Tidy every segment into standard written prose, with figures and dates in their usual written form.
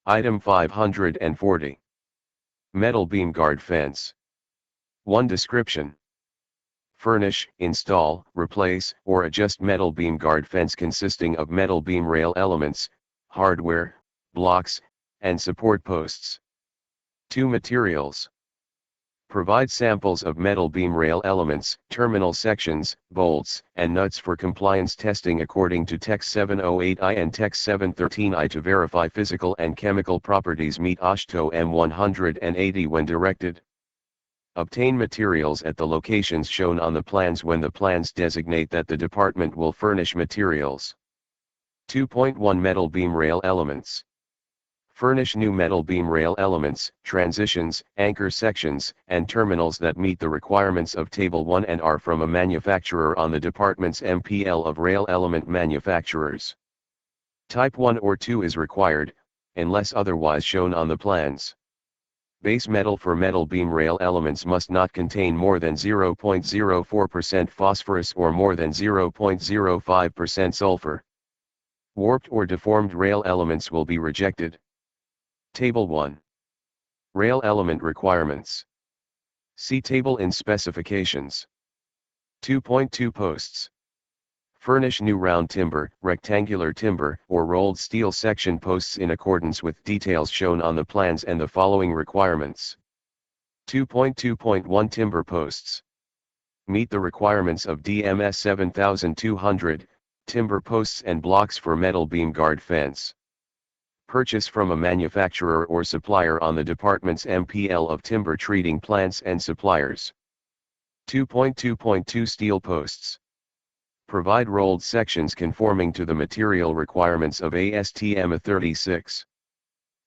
Item 540. Metal beam guard fence. 1. Description. Furnish, install, replace, or adjust metal beam guard fence consisting of metal beam rail elements, hardware, blocks, and support posts. 2. Materials. Provide samples of metal beam rail elements, terminal sections, bolts, and nuts for compliance testing according to TEX 708I and TEX 713I to verify physical and chemical properties meet AASHTO M180 when directed. Obtain materials at the locations shown on the plans when the plans designate that the department will furnish materials. 2.1 Metal beam rail elements. Furnish new metal beam rail elements, transitions, anchor sections, and terminals that meet the requirements of Table 1 and are from a manufacturer on the department's MPL of rail element manufacturers. Type 1 or 2 is required, unless otherwise shown on the plans. Base metal for metal beam rail elements must not contain more than 0.04% phosphorus or more than 0.05% sulfur. Warped or deformed rail elements will be rejected. Table 1. Rail element requirements. See table in specifications. 2.2 Posts. Furnish new round timber, rectangular timber, or rolled steel section posts in accordance with details shown on the plans and the following requirements. 2.2.1 Timber posts. Meet the requirements of DMS 7200, timber posts and blocks for metal beam guard fence. Purchase from a manufacturer or supplier on the department's MPL of timber treating plants and suppliers. 2.2.2 Steel posts. Provide rolled sections conforming to the material requirements of ASTM 36.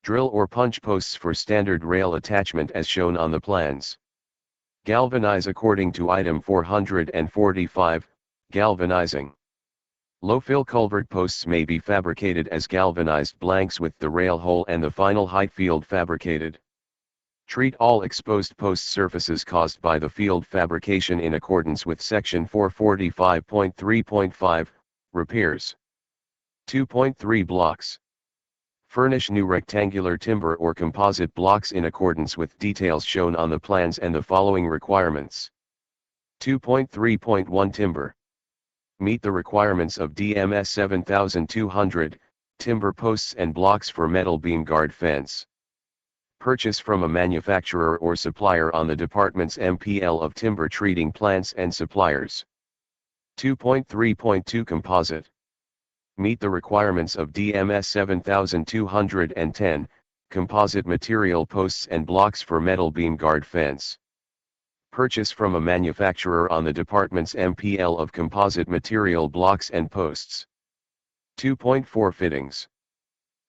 Drill or punch posts for standard rail attachment as shown on the plans. Galvanize according to item 445, galvanizing. Low-fill culvert posts may be fabricated as galvanized blanks with the rail hole and the final height field fabricated. Treat all exposed post surfaces caused by the field fabrication in accordance with section 445.3.5, repairs. 2.3 Blocks. Furnish new rectangular timber or composite blocks in accordance with details shown on the plans and the following requirements. 2.3.1 Timber. Meet the requirements of DMS 7200, timber posts and blocks for metal beam guard fence. Purchase from a manufacturer or supplier on the department's MPL of timber treating plants and suppliers. 2.3.2 Composite. Meet the requirements of DMS 7210, composite material posts and blocks for metal beam guard fence. Purchase from a manufacturer on the department's MPL of composite material blocks and posts. 2.4 Fittings.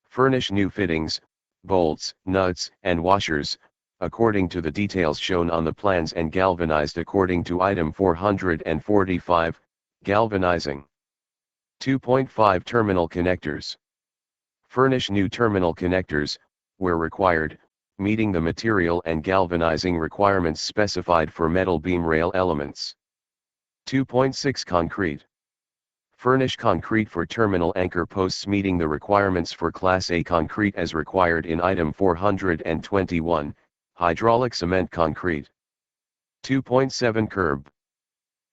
Furnish new fittings, bolts, nuts, and washers, according to the details shown on the plans and galvanized according to item 445, galvanizing. 2.5 Terminal connectors. Furnish new terminal connectors, where required, meeting the material and galvanizing requirements specified for metal beam rail elements. 2.6 Concrete. Furnish concrete for terminal anchor posts meeting the requirements for Class A concrete as required in item 421, hydraulic cement concrete. 2.7 Curb.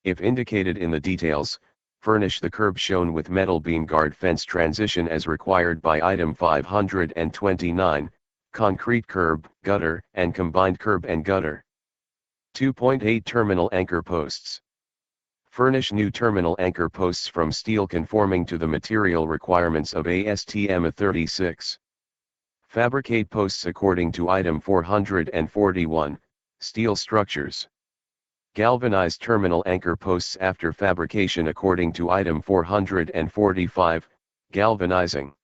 If indicated in the details, furnish the curb shown with metal beam guard fence transition as required by item 529, concrete curb, gutter, and combined curb and gutter. 2.8 Terminal anchor posts. Furnish new terminal anchor posts from steel conforming to the material requirements of ASTM 36. Fabricate posts according to item 441, steel structures. Galvanize terminal anchor posts after fabrication according to item 445, galvanizing.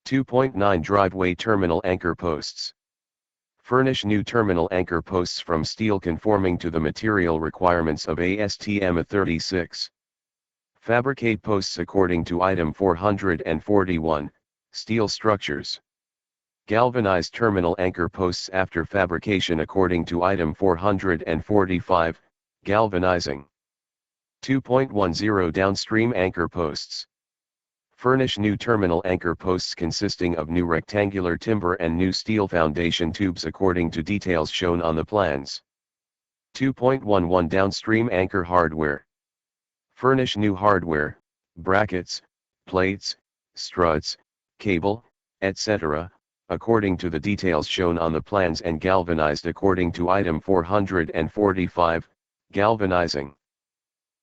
2.9 Driveway terminal anchor posts. Furnish new terminal anchor posts from steel conforming to the material requirements of ASTM 36. Fabricate posts according to item 441, steel structures. Galvanize terminal anchor posts after fabrication according to item 445, galvanizing. 2.10 Downstream anchor posts. Furnish new terminal anchor posts consisting of new rectangular timber and new steel foundation tubes according to details shown on the plans. 2.11 Downstream anchor hardware. Furnish new hardware, brackets, plates, struts, cable, etc., according to the details shown on the plans and galvanized according to item 445, galvanizing.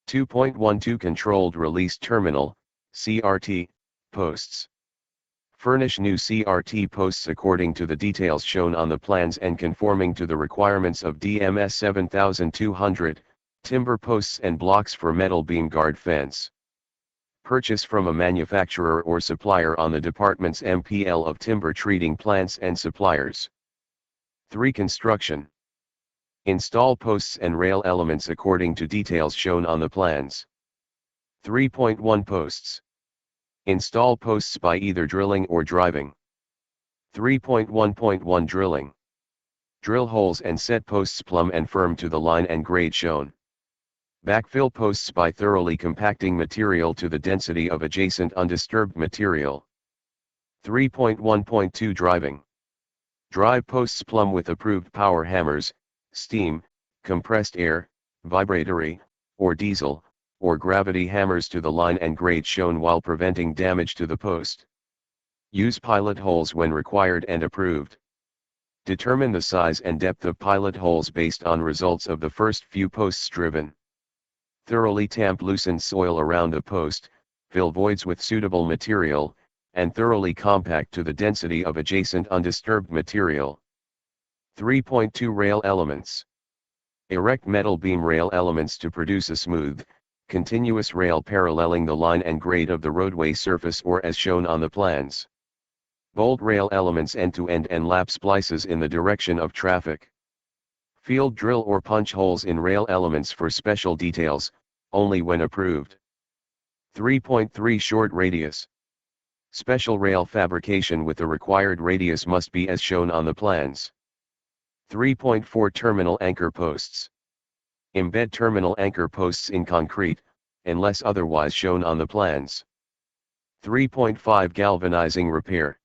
2.12 Controlled release terminal, CRT, posts. Furnish new CRT posts according to the details shown on the plans and conforming to the requirements of DMS 7200, timber posts and blocks for metal beam guard fence. Purchase from a manufacturer or supplier on the department's MPL of timber treating plants and suppliers. 3. Construction. Install posts and rail elements according to details shown on the plans. 3.1 Posts. Install posts by either drilling or driving. 3.1.1 Drilling. Drill holes and set posts plumb and firm to the line and grade shown. Backfill posts by thoroughly compacting material to the density of adjacent undisturbed material. 3.1.2 Driving. Drive posts plumb with approved power hammers, steam, compressed air, vibratory, or diesel, or gravity hammers to the line and grade shown while preventing damage to the post. Use pilot holes when required and approved. Determine the size and depth of pilot holes based on results of the first few posts driven. Thoroughly tamp loosened soil around the post, fill voids with suitable material, and thoroughly compact to the density of adjacent undisturbed material. 3.2 Rail elements. Erect metal beam rail elements to produce a smooth, continuous rail paralleling the line and grade of the roadway surface or as shown on the plans. Bolt rail elements end-to-end and lap splices in the direction of traffic. Field drill or punch holes in rail elements for special details, only when approved. 3.3 Short radius. Special rail fabrication with the required radius must be as shown on the plans. 3.4 Terminal anchor posts. Embed terminal anchor posts in concrete, unless otherwise shown on the plans. 3.5 Galvanizing repair.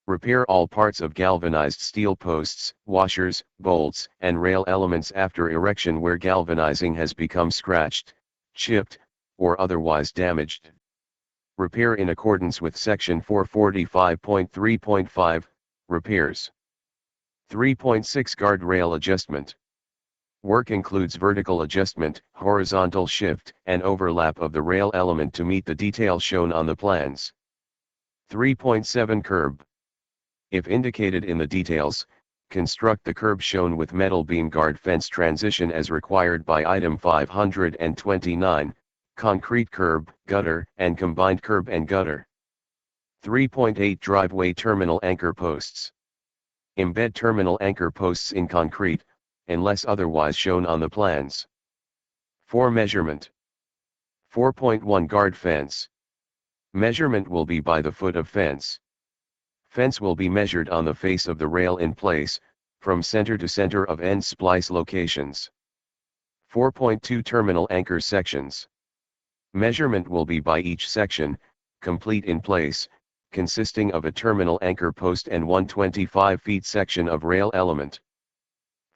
Repair all parts of galvanized steel posts, washers, bolts, and rail elements after erection where galvanizing has become scratched, chipped, or otherwise damaged. Repair in accordance with Section 445.3.5, repairs. 3.6 Guardrail adjustment. Work includes vertical adjustment, horizontal shift, and overlap of the rail element to meet the detail shown on the plans. 3.7 Curb. If indicated in the details, construct the curb shown with metal beam guard fence transition as required by item 529, concrete curb, gutter, and combined curb and gutter. 3.8 Driveway terminal anchor posts. Embed terminal anchor posts in concrete, unless otherwise shown on the plans. 4 Measurement. 4.1 Guard fence. Measurement will be by the foot of fence. Fence will be measured on the face of the rail in place, from center to center of end splice locations. 4.2 Terminal anchor sections. Measurement will be by each section, complete in place, consisting of a terminal anchor post and 125 feet section of rail element.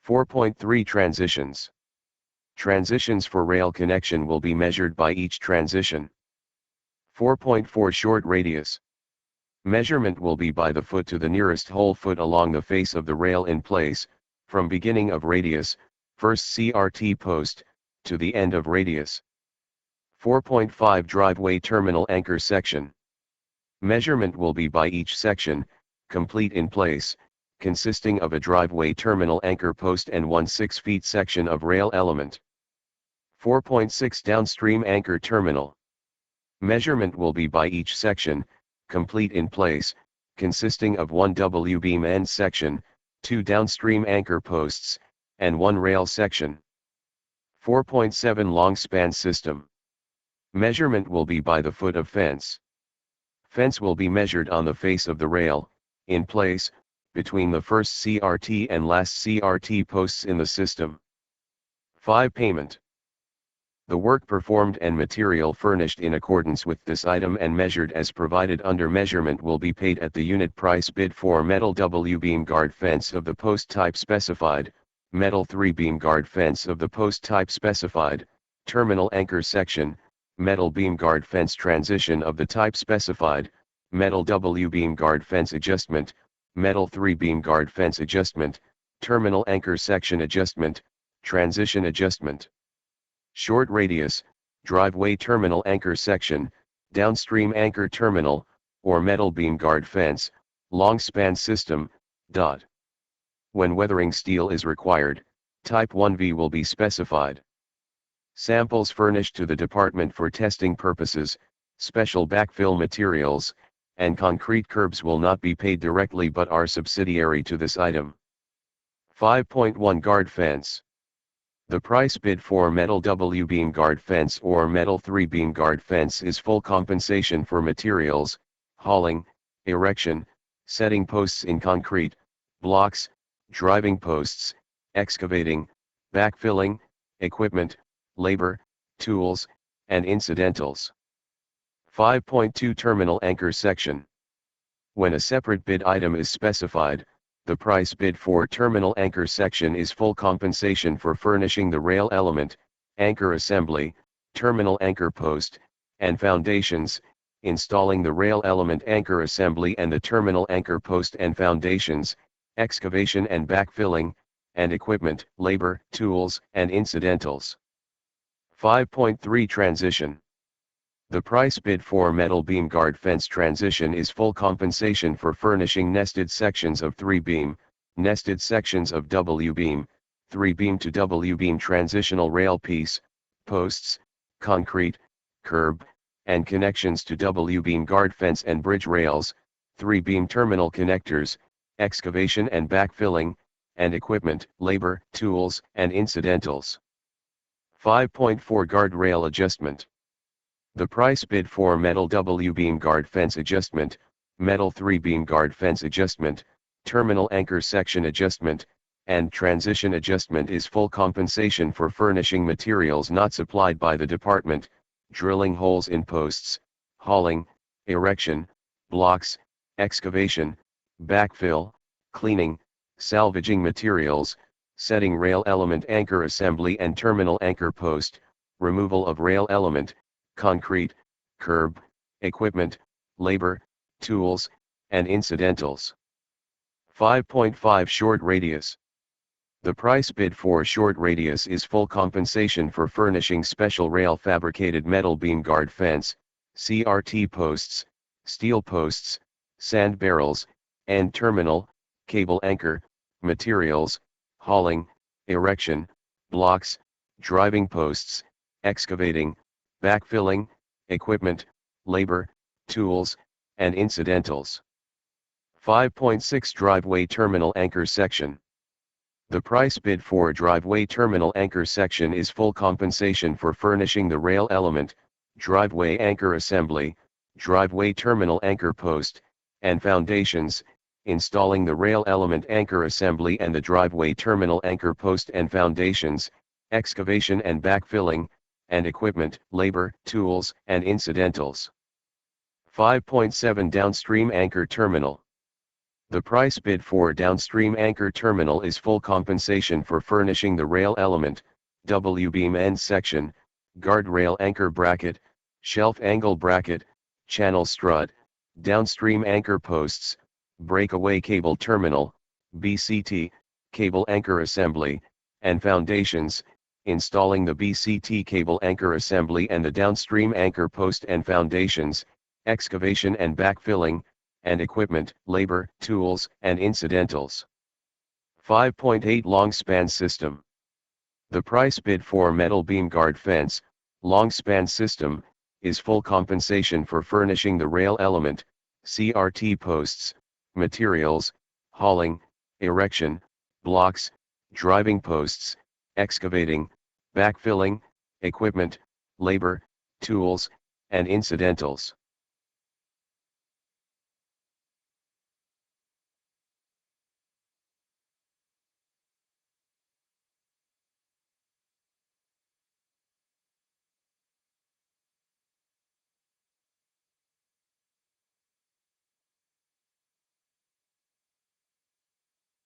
4.3 Transitions. Transitions for rail connection will be measured by each transition. 4.4 Short radius. Measurement will be by the foot to the nearest whole foot along the face of the rail in place, from beginning of radius, first CRT post, to the end of radius. 4.5 Driveway terminal anchor section. Measurement will be by each section, complete in place, consisting of a driveway terminal anchor post and 1/6 feet section of rail element. 4.6 Downstream anchor terminal. Measurement will be by each section, complete in place, consisting of 1 W-beam end section, 2 downstream anchor posts, and 1 rail section. 4.7 Long span system. Measurement will be by the foot of fence. Fence will be measured on the face of the rail, in place, between the first CRT and last CRT posts in the system. 5 Payment. The work performed and material furnished in accordance with this item and measured as provided under measurement will be paid at the unit price bid for metal W-beam guard fence of the post type specified, metal 3-beam guard fence of the post type specified, terminal anchor section, metal beam guard fence transition of the type specified, metal W-beam guard fence adjustment, metal 3-beam guard fence adjustment, terminal anchor section adjustment, transition adjustment. Short radius, driveway terminal anchor section, downstream anchor terminal, or metal beam guard fence, long span system, TxDOT. When weathering steel is required, type 1V will be specified. Samples furnished to the department for testing purposes, special backfill materials, and concrete curbs will not be paid directly but are subsidiary to this item. 5.1 Guard fence. The price bid for metal W-beam guard fence or metal 3-beam guard fence is full compensation for materials, hauling, erection, setting posts in concrete, blocks, driving posts, excavating, backfilling, equipment, labor, tools, and incidentals. 5.2 Terminal anchor section. When a separate bid item is specified, the price bid for terminal anchor section is full compensation for furnishing the rail element, anchor assembly, terminal anchor post, and foundations, installing the rail element anchor assembly and the terminal anchor post and foundations, excavation and backfilling, and equipment, labor, tools, and incidentals. 5.3 Transition. The price bid for metal beam guard fence transition is full compensation for furnishing nested sections of 3-beam, nested sections of W-beam, 3-beam to W-beam transitional rail piece, posts, concrete, curb, and connections to W-beam guard fence and bridge rails, 3-beam terminal connectors, excavation and backfilling, and equipment, labor, tools, and incidentals. 5.4 Guardrail adjustment. The price bid for metal W-beam guard fence adjustment, metal 3-beam guard fence adjustment, terminal anchor section adjustment, and transition adjustment is full compensation for furnishing materials not supplied by the department, drilling holes in posts, hauling, erection, blocks, excavation, backfill, cleaning, salvaging materials, setting rail element anchor assembly and terminal anchor post, removal of rail element, concrete, curb, equipment, labor, tools, and incidentals. 5.5 Short radius. The price bid for short radius is full compensation for furnishing special rail fabricated metal beam guard fence, CRT posts, steel posts, sand barrels, and terminal, cable anchor, materials, hauling, erection, blocks, driving posts, excavating, backfilling, equipment, labor, tools, and incidentals. 5.6 Driveway terminal anchor section. The price bid for driveway terminal anchor section is full compensation for furnishing the rail element, driveway anchor assembly, driveway terminal anchor post, and foundations, installing the rail element anchor assembly and the driveway terminal anchor post and foundations, excavation and backfilling, and equipment, labor, tools, and incidentals. 5.7 Downstream anchor terminal. The price bid for downstream anchor terminal is full compensation for furnishing the rail element, W-beam end section, guardrail anchor bracket, shelf angle bracket, channel strut, downstream anchor posts, breakaway cable terminal, BCT, cable anchor assembly, and foundations, installing the BCT cable anchor assembly and the downstream anchor post and foundations, excavation and backfilling, and equipment, labor, tools, and incidentals. 5.8 Long span system. The price bid for metal beam guard fence, long span system, is full compensation for furnishing the rail element, CRT posts, materials, hauling, erection, blocks, driving posts, excavating, backfilling, equipment, labor, tools, and incidentals.